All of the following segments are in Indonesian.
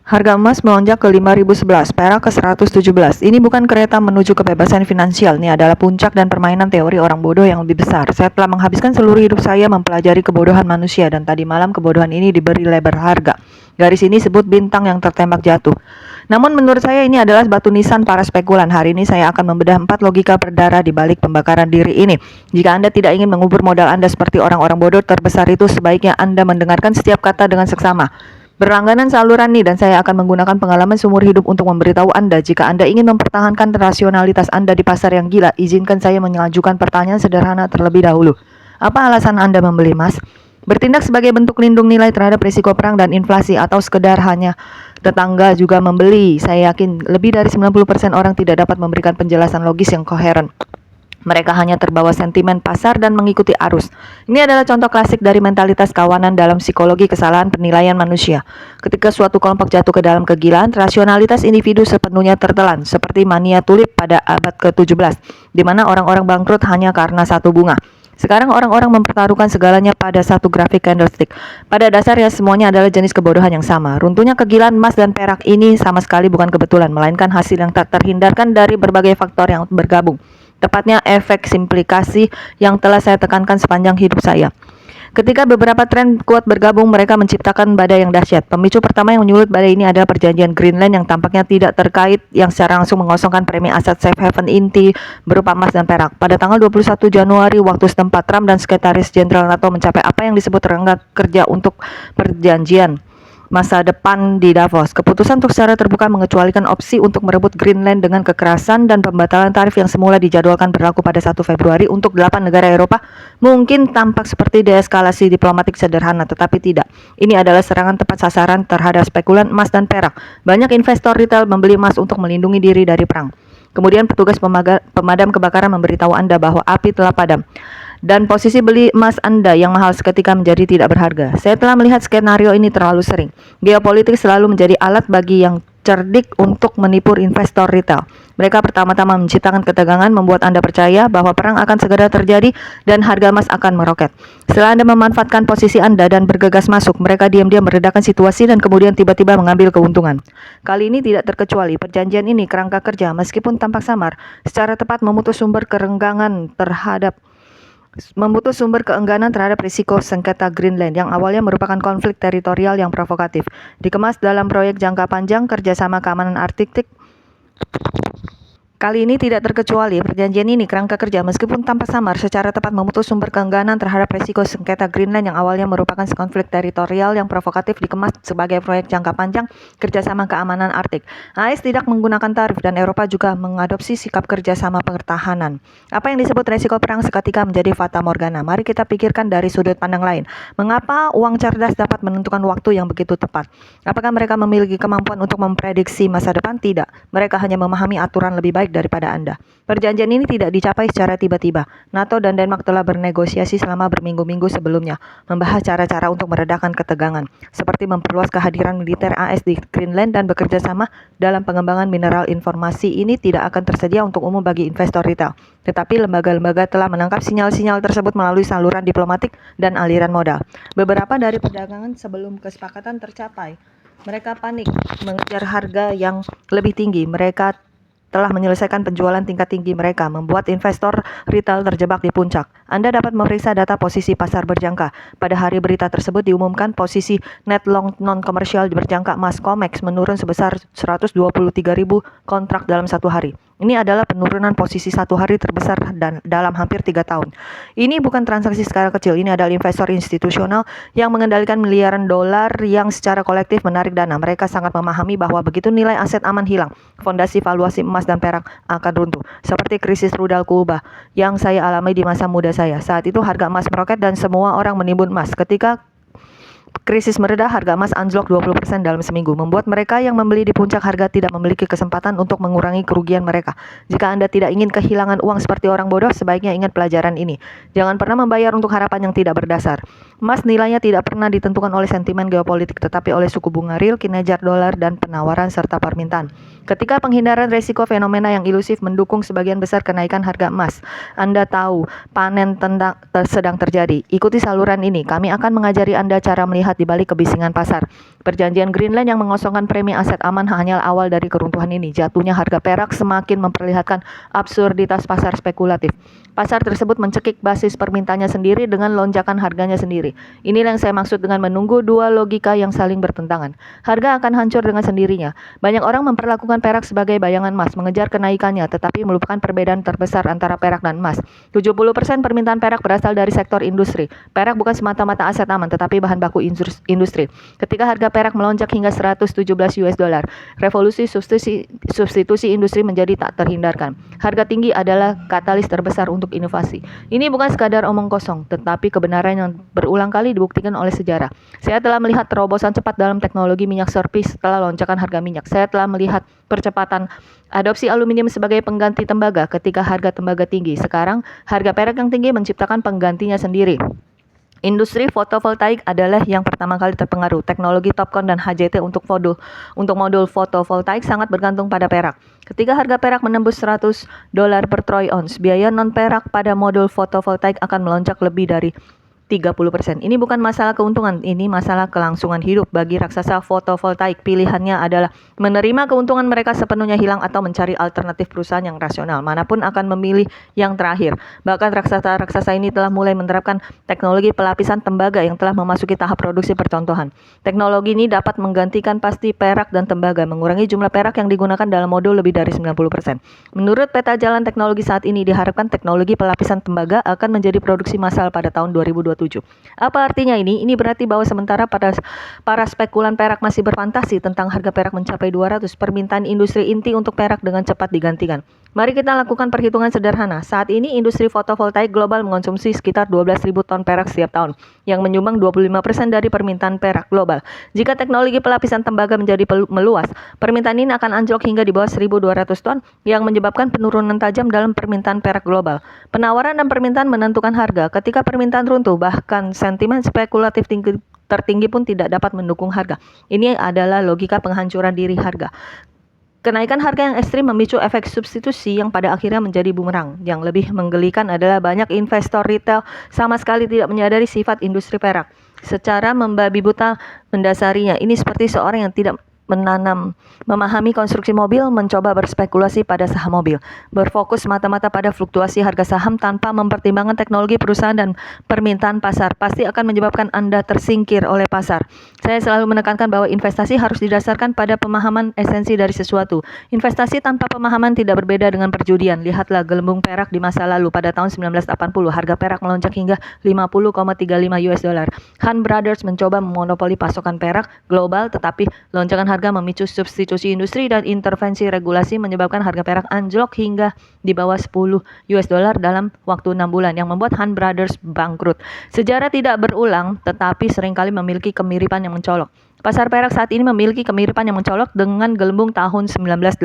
Harga emas melonjak ke 5.011, perak ke 117. Ini bukan kereta menuju kebebasan finansial, ini adalah puncak dan permainan teori orang bodoh yang lebih besar. Saya telah menghabiskan seluruh hidup saya mempelajari kebodohan manusia, dan tadi malam kebodohan ini diberi label harga. Garis ini sebut bintang yang tertembak jatuh. Namun menurut saya ini adalah batu nisan para spekulan. Hari ini saya akan membedah 4 logika berdarah di balik pembakaran diri ini. Jika Anda tidak ingin mengubur modal Anda seperti orang-orang bodoh terbesar itu, sebaiknya Anda mendengarkan setiap kata dengan seksama. Berlangganan saluran ini dan saya akan menggunakan pengalaman seumur hidup untuk memberitahu Anda jika Anda ingin mempertahankan rasionalitas Anda di pasar yang gila, izinkan saya mengajukan pertanyaan sederhana terlebih dahulu. Apa alasan Anda membeli emas? Bertindak sebagai bentuk lindung nilai terhadap risiko perang dan inflasi atau sekedar hanya tetangga juga membeli? Saya yakin lebih dari 90% orang tidak dapat memberikan penjelasan logis yang koheren. Mereka hanya terbawa sentimen pasar dan mengikuti arus. Ini adalah contoh klasik dari mentalitas kawanan dalam psikologi kesalahan penilaian manusia. Ketika suatu kelompok jatuh ke dalam kegilaan, rasionalitas individu sepenuhnya tertelan, seperti mania tulip pada abad ke-17, di mana orang-orang bangkrut hanya karena satu bunga. Sekarang orang-orang mempertaruhkan segalanya pada satu grafik candlestick. Pada dasarnya semuanya adalah jenis kebodohan yang sama. Runtuhnya kegilaan emas dan perak ini sama sekali bukan kebetulan, melainkan hasil yang tak terhindarkan dari berbagai faktor yang bergabung. Tepatnya efek simplikasi yang telah saya tekankan sepanjang hidup saya. Ketika beberapa tren kuat bergabung, mereka menciptakan badai yang dahsyat. Pemicu pertama yang menyulut badai ini adalah perjanjian Greenland yang tampaknya tidak terkait, yang secara langsung mengosongkan premi aset safe haven inti berupa emas dan perak. Pada tanggal 21 Januari waktu setempat, Trump dan Sekretaris Jenderal NATO mencapai apa yang disebut rengga kerja untuk perjanjian masa depan di Davos. Keputusan untuk secara terbuka mengecualikan opsi untuk merebut Greenland dengan kekerasan dan pembatalan tarif yang semula dijadwalkan berlaku pada 1 Februari untuk 8 negara Eropa mungkin tampak seperti deeskalasi diplomatik sederhana, tetapi tidak. Ini adalah serangan tepat sasaran terhadap spekulan emas dan perak. Banyak investor retail membeli emas untuk melindungi diri dari perang. Kemudian petugas pemadam kebakaran memberitahu Anda bahwa api telah padam. Dan posisi beli emas Anda yang mahal seketika menjadi tidak berharga. Saya telah melihat skenario ini terlalu sering. Geopolitik selalu menjadi alat bagi yang cerdik untuk menipu investor retail. Mereka pertama-tama menciptakan ketegangan, membuat Anda percaya bahwa perang akan segera terjadi dan harga emas akan meroket. Setelah Anda memanfaatkan posisi Anda dan bergegas masuk, mereka diam-diam meredakan situasi dan kemudian tiba-tiba mengambil keuntungan. Kali ini tidak terkecuali, perjanjian ini kerangka kerja meskipun tampak samar, secara tepat memutus sumber keengganan terhadap risiko sengketa Greenland yang awalnya merupakan konflik teritorial yang provokatif, dikemas dalam proyek jangka panjang kerjasama keamanan Arktik. Kali ini tidak terkecuali, perjanjian ini kerangka kerja meskipun tampak samar secara tepat memutus sumber keengganan terhadap risiko sengketa Greenland yang awalnya merupakan konflik teritorial yang provokatif, dikemas sebagai proyek jangka panjang kerjasama keamanan Arktik. AS tidak menggunakan tarif dan Eropa juga mengadopsi sikap kerjasama pertahanan. Apa yang disebut risiko perang seketika menjadi fata morgana. Mari kita pikirkan dari sudut pandang lain. Mengapa uang cerdas dapat menentukan waktu yang begitu tepat? Apakah mereka memiliki kemampuan untuk memprediksi masa depan? Tidak. Mereka hanya memahami aturan lebih baik daripada Anda. Perjanjian ini tidak dicapai secara tiba-tiba. NATO dan Denmark telah bernegosiasi selama berminggu-minggu sebelumnya, membahas cara-cara untuk meredakan ketegangan, seperti memperluas kehadiran militer AS di Greenland dan bekerja sama dalam pengembangan mineral. Informasi ini tidak akan tersedia untuk umum bagi investor retail, tetapi lembaga-lembaga telah menangkap sinyal-sinyal tersebut melalui saluran diplomatik dan aliran modal. Beberapa dari perdagangan sebelum kesepakatan tercapai, mereka panik mengejar harga yang lebih tinggi. Mereka telah menyelesaikan penjualan tingkat tinggi mereka, membuat investor retail terjebak di puncak. Anda dapat memeriksa data posisi pasar berjangka. Pada hari berita tersebut diumumkan, posisi net long non-komersial berjangka emas COMEX menurun sebesar 123.000 kontrak dalam satu hari. Ini adalah penurunan posisi satu hari terbesar dalam hampir 3 tahun. Ini bukan transaksi skala kecil, ini adalah investor institusional yang mengendalikan miliaran dolar yang secara kolektif menarik dana. Mereka sangat memahami bahwa begitu nilai aset aman hilang, fondasi valuasi emas dan perak akan runtuh. Seperti krisis rudal kubah yang saya alami di masa muda saya. Saat itu harga emas meroket dan semua orang menimbun emas. Ketika krisis mereda, harga emas anjlok 20% dalam seminggu, membuat mereka yang membeli di puncak harga tidak memiliki kesempatan untuk mengurangi kerugian mereka. Jika Anda tidak ingin kehilangan uang seperti orang bodoh, sebaiknya ingat pelajaran ini. Jangan pernah membayar untuk harapan yang tidak berdasar. Emas nilainya tidak pernah ditentukan oleh sentimen geopolitik, tetapi oleh suku bunga real, kinerja dolar, dan penawaran serta permintaan. Ketika penghindaran risiko fenomena yang ilusif mendukung sebagian besar kenaikan harga emas, Anda tahu panen sedang terjadi. Ikuti saluran ini. Kami akan mengajari Anda cara melihat di balik kebisingan pasar. Perjanjian Greenland yang mengosongkan premi aset aman hanyalah awal dari keruntuhan ini. Jatuhnya harga perak semakin memperlihatkan absurditas pasar spekulatif. Pasar tersebut mencekik basis permintaannya sendiri dengan lonjakan harganya sendiri. Inilah yang saya maksud dengan menunggu dua logika yang saling bertentangan. Harga akan hancur dengan sendirinya. Banyak orang memperlakukan perak sebagai bayangan emas, mengejar kenaikannya, tetapi melupakan perbedaan terbesar antara perak dan emas. 70% permintaan perak berasal dari sektor industri. Perak bukan semata-mata aset aman, tetapi bahan baku industri. Ketika harga perak melonjak hingga 117 US dollar, revolusi substitusi industri menjadi tak terhindarkan. Harga tinggi adalah katalis terbesar untuk inovasi. Ini bukan sekadar omong kosong, tetapi kebenaran yang berulang kali dibuktikan oleh sejarah. Saya telah melihat terobosan cepat dalam teknologi minyak servis setelah lonjakan harga minyak. Saya telah melihat percepatan adopsi aluminium sebagai pengganti tembaga ketika harga tembaga tinggi. Sekarang, harga perak yang tinggi menciptakan penggantinya sendiri. Industri fotovoltaik adalah yang pertama kali terpengaruh. Teknologi TOPCon dan HJT untuk modul fotovoltaik sangat bergantung pada perak. Ketika harga perak menembus 100 dolar per troy ounce, biaya non-perak pada modul fotovoltaik akan melonjak lebih dari 30%. Ini bukan masalah keuntungan, ini masalah kelangsungan hidup bagi raksasa fotovoltaik. Pilihannya adalah menerima keuntungan mereka sepenuhnya hilang atau mencari alternatif perusahaan yang rasional. Manapun akan memilih yang terakhir. Bahkan raksasa-raksasa ini telah mulai menerapkan teknologi pelapisan tembaga yang telah memasuki tahap produksi percontohan. Teknologi ini dapat menggantikan pasti perak dan tembaga, mengurangi jumlah perak yang digunakan dalam modul lebih dari 90%. Menurut peta jalan teknologi saat ini, diharapkan teknologi pelapisan tembaga akan menjadi produksi massal pada tahun 2027. Apa artinya ini? Ini berarti bahwa sementara para spekulan perak masih berfantasi tentang harga perak mencapai 200, permintaan industri inti untuk perak dengan cepat digantikan. Mari kita lakukan perhitungan sederhana. Saat ini industri fotovoltaik global mengonsumsi sekitar 12.000 ton perak setiap tahun, yang menyumbang 25% dari permintaan perak global. Jika teknologi pelapisan tembaga menjadi meluas, permintaan ini akan anjlok hingga di bawah 1.200 ton, yang menyebabkan penurunan tajam dalam permintaan perak global. Penawaran dan permintaan menentukan harga. Ketika permintaan runtuh, bahkan sentimen spekulatif tertinggi pun tidak dapat mendukung harga. Ini adalah logika penghancuran diri harga. Kenaikan harga yang ekstrim memicu efek substitusi yang pada akhirnya menjadi bumerang. Yang lebih menggelikan adalah banyak investor retail sama sekali tidak menyadari sifat industri perak. Secara membabi buta mendasarinya, ini seperti seorang yang tidak memahami konstruksi mobil, mencoba berspekulasi pada saham mobil, berfokus mata-mata pada fluktuasi harga saham tanpa mempertimbangkan teknologi perusahaan dan permintaan pasar, pasti akan menyebabkan Anda tersingkir oleh pasar. Saya selalu menekankan bahwa investasi harus didasarkan pada pemahaman esensi dari sesuatu. Investasi tanpa pemahaman tidak berbeda dengan perjudian. Lihatlah gelembung perak di masa lalu. Pada tahun 1980, harga perak melonjak hingga 50,35 US dollar. Han Brothers mencoba memonopoli pasokan perak global, tetapi lonjakan harga memicu substitusi industri dan intervensi regulasi menyebabkan harga perak anjlok hingga di bawah 10 US dollar dalam waktu 6 bulan, yang membuat Han Brothers bangkrut. Sejarah tidak berulang, tetapi seringkali memiliki kemiripan yang mencolok. Pasar perak saat ini memiliki kemiripan yang mencolok dengan gelembung tahun 1980,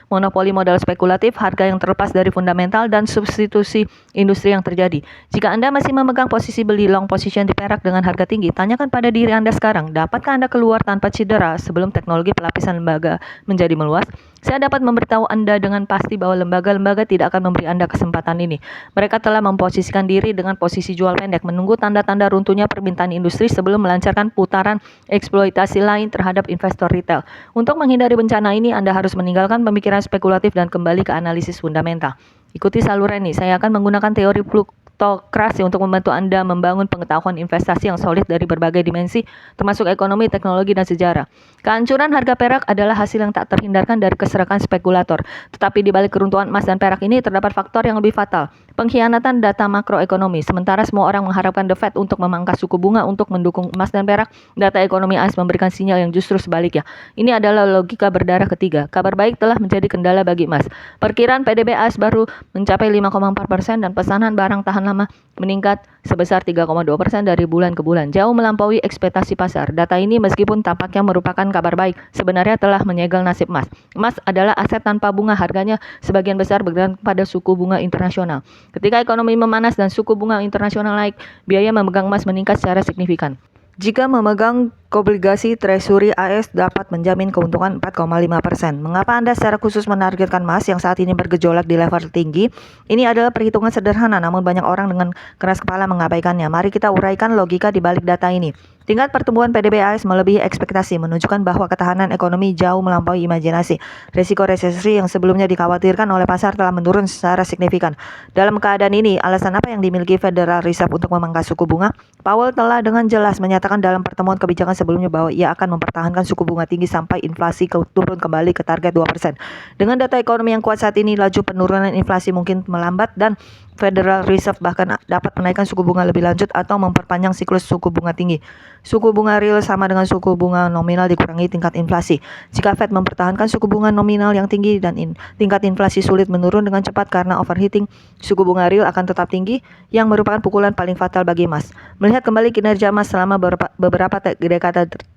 monopoli modal spekulatif, harga yang terlepas dari fundamental, dan substitusi industri yang terjadi. Jika Anda masih memegang posisi beli long position di perak dengan harga tinggi, tanyakan pada diri Anda sekarang, dapatkah Anda keluar tanpa cedera sebelum teknologi pelapisan lembaga menjadi meluas? Saya dapat memberitahu Anda dengan pasti bahwa lembaga-lembaga tidak akan memberi Anda kesempatan ini. Mereka telah memposisikan diri dengan posisi jual pendek, menunggu tanda-tanda runtuhnya permintaan industri sebelum melancarkan putaran eksploitasi lain terhadap investor retail. Untuk menghindari bencana ini, Anda harus meninggalkan pemikiran spekulatif dan kembali ke analisis fundamental. Ikuti saluran ini. Saya akan menggunakan teori plutokrasi untuk membantu Anda membangun pengetahuan investasi yang solid dari berbagai dimensi, termasuk ekonomi, teknologi, dan sejarah. Kehancuran harga perak adalah hasil yang tak terhindarkan dari keserakan spekulator. Tetapi di balik keruntuhan emas dan perak ini terdapat faktor yang lebih fatal, pengkhianatan data makroekonomi. Sementara semua orang mengharapkan The Fed untuk memangkas suku bunga untuk mendukung emas dan perak, data ekonomi AS memberikan sinyal yang justru sebaliknya. Ini adalah logika berdarah ketiga. Kabar baik telah menjadi kendala bagi emas. Perkiraan PDB AS baru mencapai 5,4% dan pesanan barang tahan lama meningkat sebesar 3,2% dari bulan ke bulan, jauh melampaui ekspektasi pasar. Data ini meskipun tampaknya merupakan kabar baik, sebenarnya telah menyegel nasib emas. Emas adalah aset tanpa bunga, harganya sebagian besar bergantung pada suku bunga internasional. Ketika ekonomi memanas dan suku bunga internasional naik, biaya memegang emas meningkat secara signifikan. Jika memegang obligasi Treasury AS dapat menjamin keuntungan 4,5%. Mengapa Anda secara khusus menargetkan emas yang saat ini bergejolak di level tinggi? Ini adalah perhitungan sederhana, namun banyak orang dengan keras kepala mengabaikannya. Mari kita uraikan logika di balik data ini. Tingkat pertumbuhan PDB AS melebihi ekspektasi, menunjukkan bahwa ketahanan ekonomi jauh melampaui imajinasi. Risiko resesi yang sebelumnya dikhawatirkan oleh pasar telah menurun secara signifikan. Dalam keadaan ini, alasan apa yang dimiliki Federal Reserve untuk memangkas suku bunga? Powell telah dengan jelas menyatakan dalam pertemuan kebijakan sebelumnya bahwa ia akan mempertahankan suku bunga tinggi sampai inflasi turun kembali ke target 2%. Dengan data ekonomi yang kuat saat ini, laju penurunan inflasi mungkin melambat dan Federal Reserve bahkan dapat menaikkan suku bunga lebih lanjut atau memperpanjang siklus suku bunga tinggi. Suku bunga real sama dengan suku bunga nominal dikurangi tingkat inflasi. Jika Fed mempertahankan suku bunga nominal yang tinggi dan tingkat inflasi sulit menurun dengan cepat karena overheating, suku bunga real akan tetap tinggi yang merupakan pukulan paling fatal bagi emas. Melihat kembali kinerja emas selama beberapa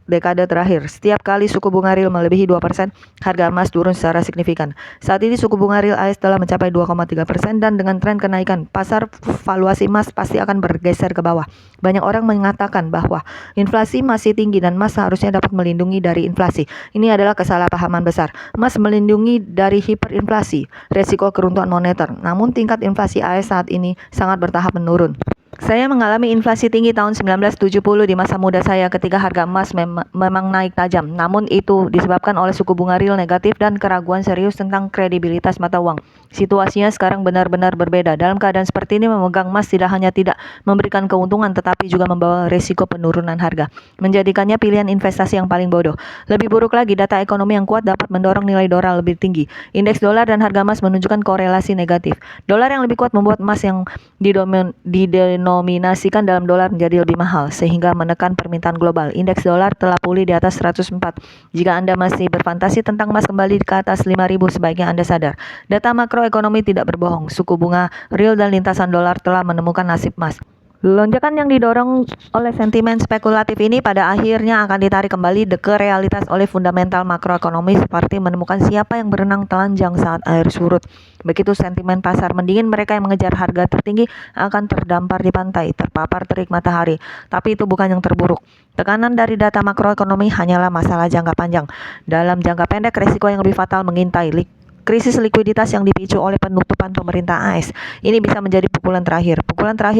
dekade terakhir, setiap kali suku bunga real melebihi 2%, harga emas turun secara signifikan. Saat ini suku bunga real AS telah mencapai 2,3% dan dengan tren kenaikan, pasar valuasi emas pasti akan bergeser ke bawah. Banyak orang mengatakan bahwa inflasi masih tinggi dan emas seharusnya dapat melindungi dari inflasi. Ini adalah kesalahpahaman besar. Emas melindungi dari hiperinflasi, resiko keruntuhan moneter. Namun tingkat inflasi AS saat ini sangat bertahap menurun. Saya mengalami inflasi tinggi tahun 1970 di masa muda saya ketika harga emas memang naik tajam. Namun itu disebabkan oleh suku bunga real negatif dan keraguan serius tentang kredibilitas mata uang. Situasinya sekarang benar-benar berbeda. Dalam keadaan seperti ini, memegang emas tidak hanya tidak memberikan keuntungan tetapi juga membawa risiko penurunan harga, menjadikannya pilihan investasi yang paling bodoh. Lebih buruk lagi, data ekonomi yang kuat dapat mendorong nilai dolar lebih tinggi. Indeks dolar dan harga emas menunjukkan korelasi negatif. Dolar yang lebih kuat membuat emas yang didenominasikan dalam dolar menjadi lebih mahal, sehingga menekan permintaan global. Indeks dolar telah pulih di atas 104. Jika Anda masih berfantasi tentang emas kembali ke atas 5.000, sebaiknya Anda sadar. Data makroekonomi tidak berbohong. Suku bunga real dan lintasan dolar telah menemukan nasib emas. Lonjakan yang didorong oleh sentimen spekulatif ini pada akhirnya akan ditarik kembali ke realitas oleh fundamental makroekonomi seperti menemukan siapa yang berenang telanjang saat air surut. Begitu sentimen pasar mendingin, mereka yang mengejar harga tertinggi akan terdampar di pantai, terpapar terik matahari. Tapi itu bukan yang terburuk. Tekanan dari data makroekonomi hanyalah masalah jangka panjang. Dalam jangka pendek, risiko yang lebih fatal mengintai. Krisis likuiditas yang dipicu oleh penutupan pemerintah AS. Ini bisa menjadi pukulan terakhir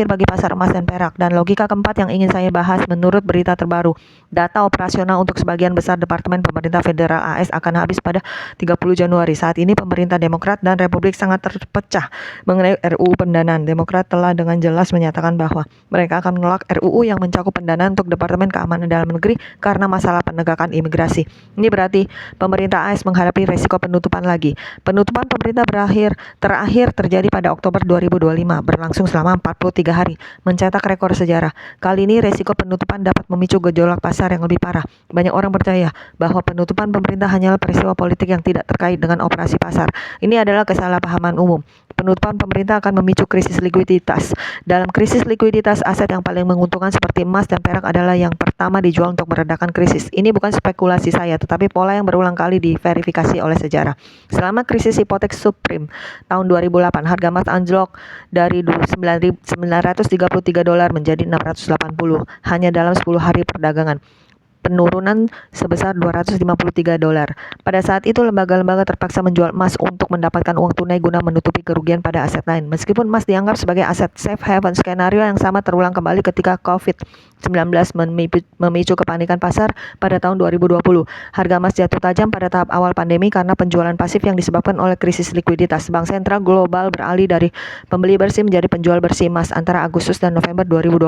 bagi pasar emas dan perak. Dan logika keempat yang ingin saya bahas menurut berita terbaru, data operasional untuk sebagian besar departemen pemerintah federal AS akan habis pada 30 Januari. Saat ini pemerintah Demokrat dan Republik sangat terpecah mengenai RUU pendanaan. Demokrat telah dengan jelas menyatakan bahwa mereka akan menolak RUU yang mencakup pendanaan untuk Departemen Keamanan Dalam Negeri karena masalah penegakan imigrasi. Ini berarti pemerintah AS menghadapi resiko penutupan lagi. Penutupan pemerintah terakhir terjadi pada Oktober 2025, berlangsung selama 43 hari, mencetak rekor sejarah. Kali ini resiko penutupan dapat memicu gejolak pasar yang lebih parah. Banyak orang percaya bahwa penutupan pemerintah hanyalah peristiwa politik yang tidak terkait dengan operasi pasar. Ini adalah kesalahpahaman umum. Penutupan pemerintah akan memicu krisis likuiditas. Dalam krisis likuiditas, aset yang paling menguntungkan seperti emas dan perak adalah yang pertama dijual untuk meredakan krisis. Ini bukan spekulasi saya, tetapi pola yang berulang kali diverifikasi oleh sejarah. Selama krisis hipotek subprime tahun 2008, harga emas anjlok dari $933 menjadi $680 hanya dalam 10 hari perdagangan. Penurunan sebesar $253. Pada saat itu, lembaga-lembaga terpaksa menjual emas untuk mendapatkan uang tunai guna menutupi kerugian pada aset lain. Meskipun emas dianggap sebagai aset safe haven, skenario yang sama terulang kembali ketika COVID-19 memicu kepanikan pasar pada tahun 2020. Harga emas jatuh tajam pada tahap awal pandemi karena penjualan pasif yang disebabkan oleh krisis likuiditas. Bank sentral global beralih dari pembeli bersih menjadi penjual bersih emas antara Agustus dan November 2020.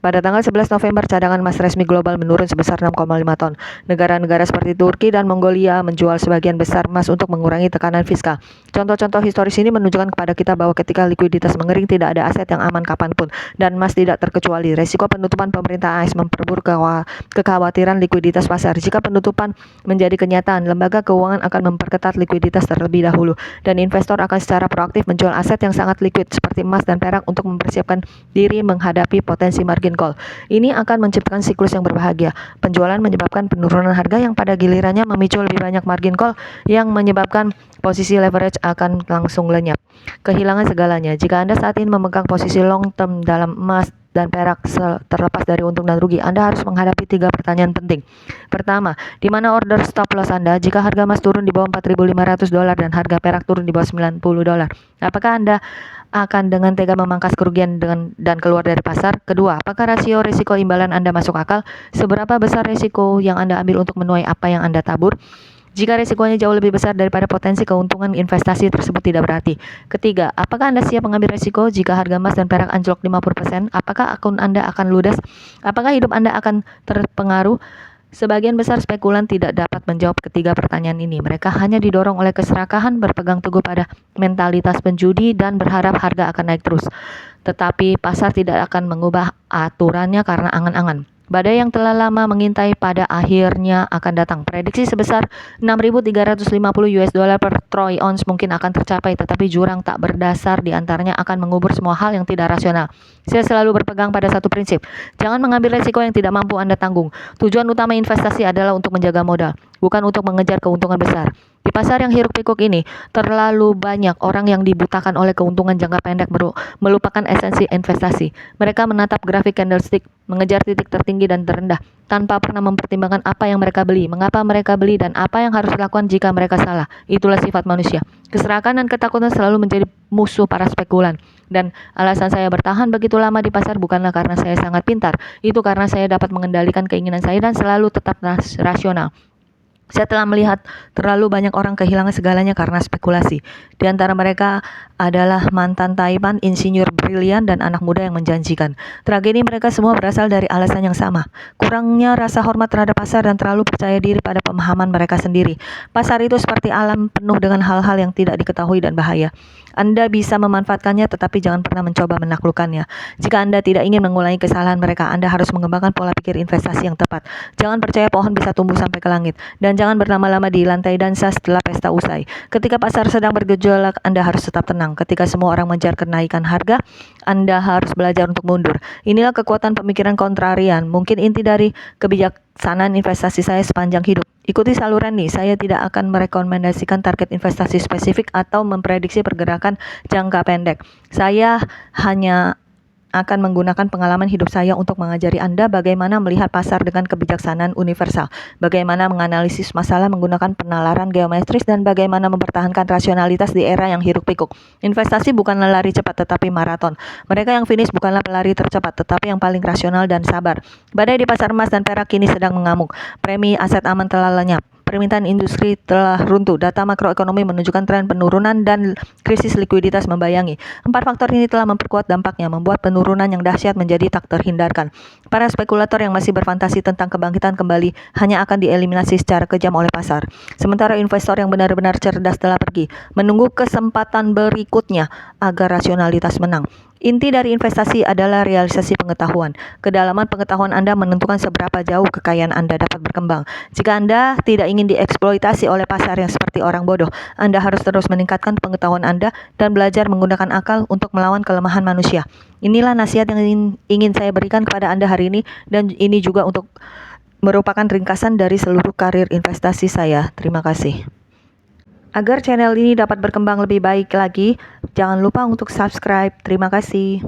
Pada tanggal 11 November, cadangan emas resmi global menurun sebesar 6,5 ton. Negara-negara seperti Turki dan Mongolia menjual sebagian besar emas untuk mengurangi tekanan fiskal. Contoh-contoh historis ini menunjukkan kepada kita bahwa ketika likuiditas mengering, tidak ada aset yang aman kapanpun, dan emas tidak terkecuali. Resiko penutupan pemerintah AS memperburuk kekhawatiran likuiditas pasar. Jika penutupan menjadi kenyataan, lembaga keuangan akan memperketat likuiditas terlebih dahulu, dan investor akan secara proaktif menjual aset yang sangat likuid seperti emas dan perak untuk mempersiapkan diri menghadapi potensi margin call. Ini akan menciptakan siklus yang berbahagia. Penjualan menyebabkan penurunan harga yang pada gilirannya memicu lebih banyak margin call yang menyebabkan posisi leverage akan langsung lenyap. Kehilangan segalanya. Jika Anda saat ini memegang posisi long term dalam emas dan perak terlepas dari untung dan rugi, Anda harus menghadapi 3 pertanyaan penting. Pertama, di mana order stop loss Anda jika harga emas turun di bawah $4.500 dan harga perak turun di bawah $90? Apakah Anda akan dengan tega memangkas kerugian dan keluar dari pasar? Kedua, apakah rasio risiko imbalan Anda masuk akal? Seberapa besar risiko yang Anda ambil untuk menuai apa yang Anda tabur? Jika risikonya jauh lebih besar daripada potensi keuntungan investasi tersebut tidak berarti. Ketiga, apakah Anda siap mengambil risiko jika harga emas dan perak anjlok 50%? Apakah akun Anda akan ludes? Apakah hidup Anda akan terpengaruh? Sebagian besar spekulan tidak dapat menjawab ketiga pertanyaan ini. Mereka hanya didorong oleh keserakahan, berpegang teguh pada mentalitas penjudi, dan berharap harga akan naik terus. Tetapi pasar tidak akan mengubah aturannya karena angan-angan. Badai yang telah lama mengintai pada akhirnya akan datang. Prediksi sebesar 6.350 US dollar per troy ounce mungkin akan tercapai, tetapi jurang tak berdasar di antaranya akan mengubur semua hal yang tidak rasional. Saya selalu berpegang pada satu prinsip. Jangan mengambil risiko yang tidak mampu Anda tanggung. Tujuan utama investasi adalah untuk menjaga modal, bukan untuk mengejar keuntungan besar. Di pasar yang hiruk-pikuk ini, terlalu banyak orang yang dibutakan oleh keuntungan jangka pendek melupakan esensi investasi. Mereka menatap grafik candlestick, mengejar titik tertinggi dan terendah, tanpa pernah mempertimbangkan apa yang mereka beli, mengapa mereka beli, dan apa yang harus dilakukan jika mereka salah. Itulah sifat manusia. Keserakahan dan ketakutan selalu menjadi musuh para spekulan. Dan alasan saya bertahan begitu lama di pasar bukanlah karena saya sangat pintar, itu karena saya dapat mengendalikan keinginan saya dan selalu tetap rasional. Saya telah melihat terlalu banyak orang kehilangan segalanya karena spekulasi. Di antara mereka adalah mantan Taiwan, insinyur brilian, dan anak muda yang menjanjikan. Tragedi mereka semua berasal dari alasan yang sama. Kurangnya rasa hormat terhadap pasar dan terlalu percaya diri pada pemahaman mereka sendiri. Pasar itu seperti alam penuh dengan hal-hal yang tidak diketahui dan bahaya. Anda bisa memanfaatkannya tetapi jangan pernah mencoba menaklukkannya. Jika Anda tidak ingin mengulangi kesalahan mereka, Anda harus mengembangkan pola pikir investasi yang tepat. Jangan percaya pohon bisa tumbuh sampai ke langit. Dan jangan berlama-lama di lantai dansa setelah pesta usai. Ketika pasar sedang bergejolak, Anda harus tetap tenang. Ketika semua orang mengejar kenaikan harga, Anda harus belajar untuk mundur. Inilah kekuatan pemikiran kontrarian. Mungkin inti dari kebijaksanaan investasi saya sepanjang hidup. Ikuti saluran ini. Saya tidak akan merekomendasikan target investasi spesifik atau memprediksi pergerakan jangka pendek. Saya hanya akan menggunakan pengalaman hidup saya untuk mengajari Anda bagaimana melihat pasar dengan kebijaksanaan universal, bagaimana menganalisis masalah menggunakan penalaran geometris, dan bagaimana mempertahankan rasionalitas di era yang hiruk-pikuk. Investasi bukanlah lari cepat tetapi maraton. Mereka yang finish bukanlah pelari tercepat tetapi yang paling rasional dan sabar. Badai di pasar emas dan perak kini sedang mengamuk. Premi aset aman telah lenyap. Permintaan industri telah runtuh, data makroekonomi menunjukkan tren penurunan dan krisis likuiditas membayangi. 4 faktor ini telah memperkuat dampaknya, membuat penurunan yang dahsyat menjadi tak terhindarkan. Para spekulator yang masih berfantasi tentang kebangkitan kembali hanya akan dieliminasi secara kejam oleh pasar. Sementara investor yang benar-benar cerdas telah pergi, menunggu kesempatan berikutnya agar rasionalitas menang. Inti dari investasi adalah realisasi pengetahuan. Kedalaman pengetahuan Anda menentukan seberapa jauh kekayaan Anda dapat berkembang. Jika Anda tidak ingin dieksploitasi oleh pasar yang seperti orang bodoh, Anda harus terus meningkatkan pengetahuan Anda dan belajar menggunakan akal untuk melawan kelemahan manusia. Inilah nasihat yang ingin saya berikan kepada Anda hari ini, dan ini juga untuk merupakan ringkasan dari seluruh karir investasi saya. Terima kasih. Agar channel ini dapat berkembang lebih baik lagi, jangan lupa untuk subscribe. Terima kasih.